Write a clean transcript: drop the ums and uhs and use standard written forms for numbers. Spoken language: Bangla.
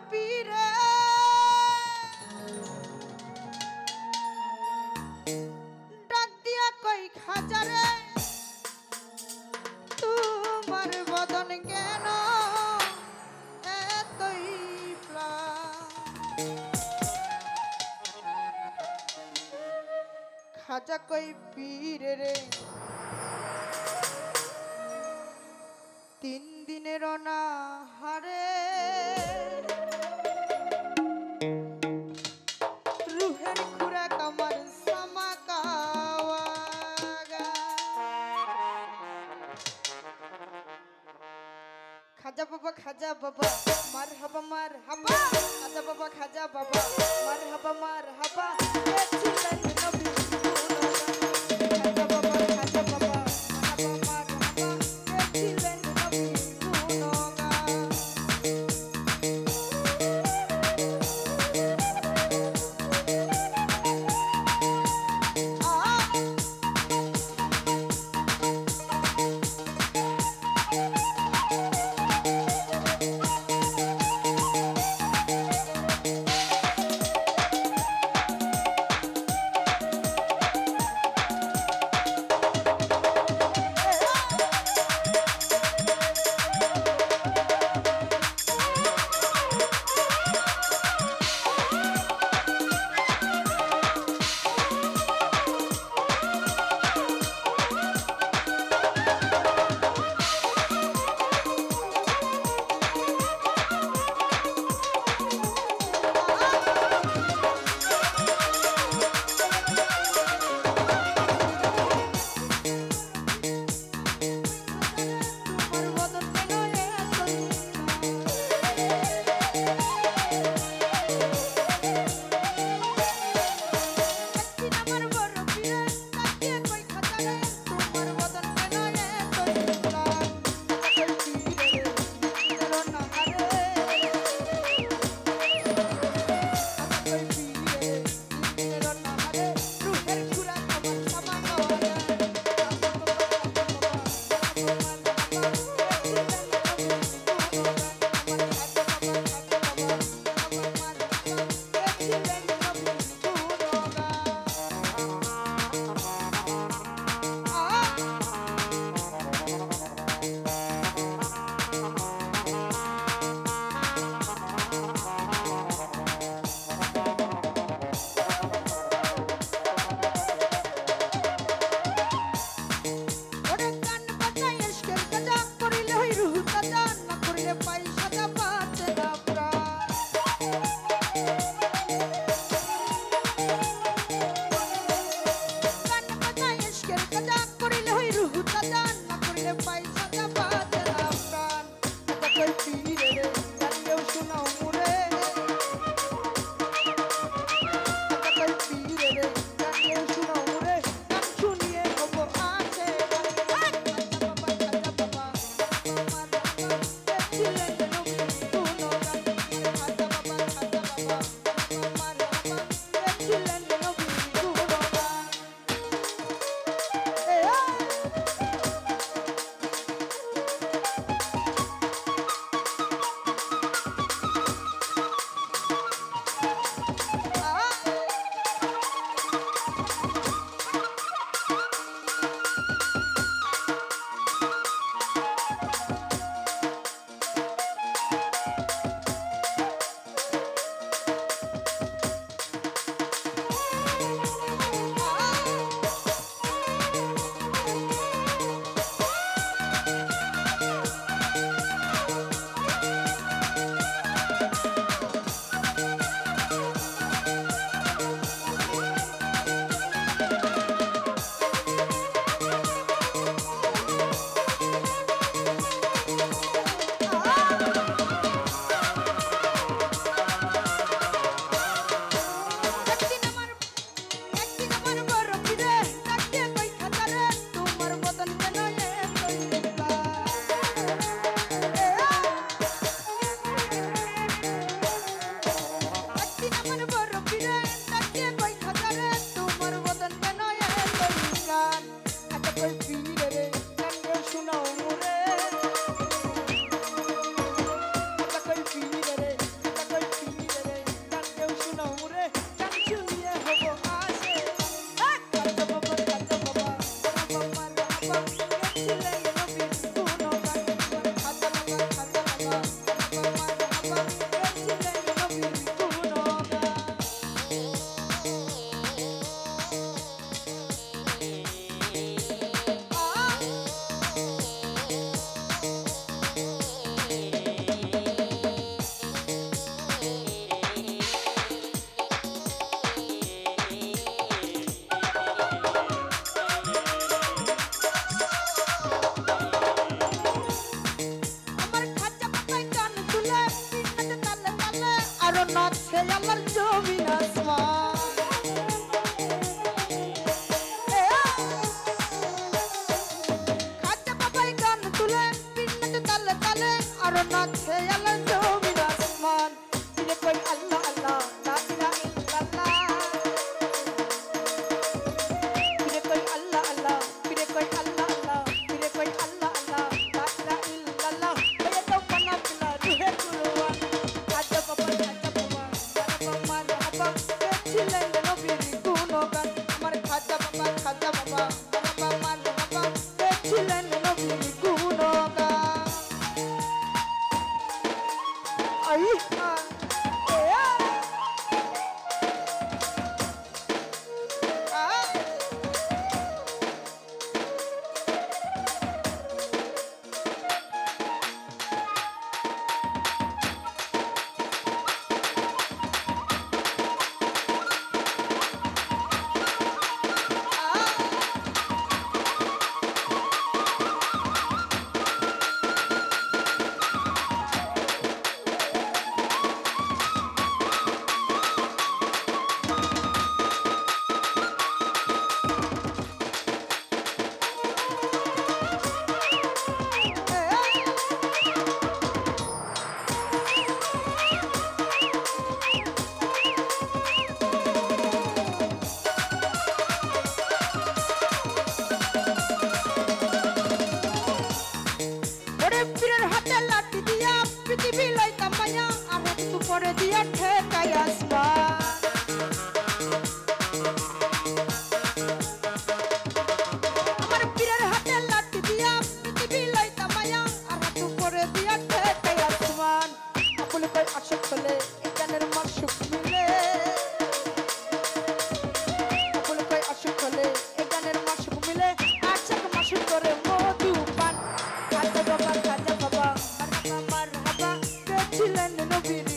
পীরে ডাক দিয়া কই খাজারে তোমার বদন কেন এতই খাজা কই পীরে রে 3 দিনের অনাহারে রুহের খুরাক আমার সামাকাওয়াগা খাজা বাবা মারহাবা খাজা বাবা মারহাবা ছিলেন নবী খাজা বাবা মারহাবা ছিলেন নবী নাচছে আমার জমিন আসমান খাজা বাবাই গান তুলে পিন্নাতে তালে তালে আর নাচছে আমার জমিন আসমান দিলে কই আল্লাহ আল্লাহ লা ইলাহা ইল্লাল্লাহ দিলে কই আল্লাহ আল্লাহ দিলে কই আল্লাহ আল্লাহ দিলে কই আল্লাহ আল্লাহ লা ইলাহা ইল্লাল্লাহ এই তো পানাতলা রুহে কুরআন খাজা বাবা মারহাবা ছিলেন নবীর গুণগান আমার খাজা বাবা মারহাবা ছিলেন নবীর গুণগান আই পৃথিবী লাইতাম মায়া আর একটু পরে দিয়া ঠেকাই আসমান আমার পীরের হাতে লাঠি দিয়া পৃথিবী লাইতাম মায়া আর একটু পরে দিয়া ঠেকাই আসমান আপনি কই আশক হলে এই গানের মাসুক মিলে আপনি কই আশক হলে এই গানের মাসুক মিলে আশক মাসুক করে মধু পান খাজা বাবা মারহাবা ছিলেন নবীর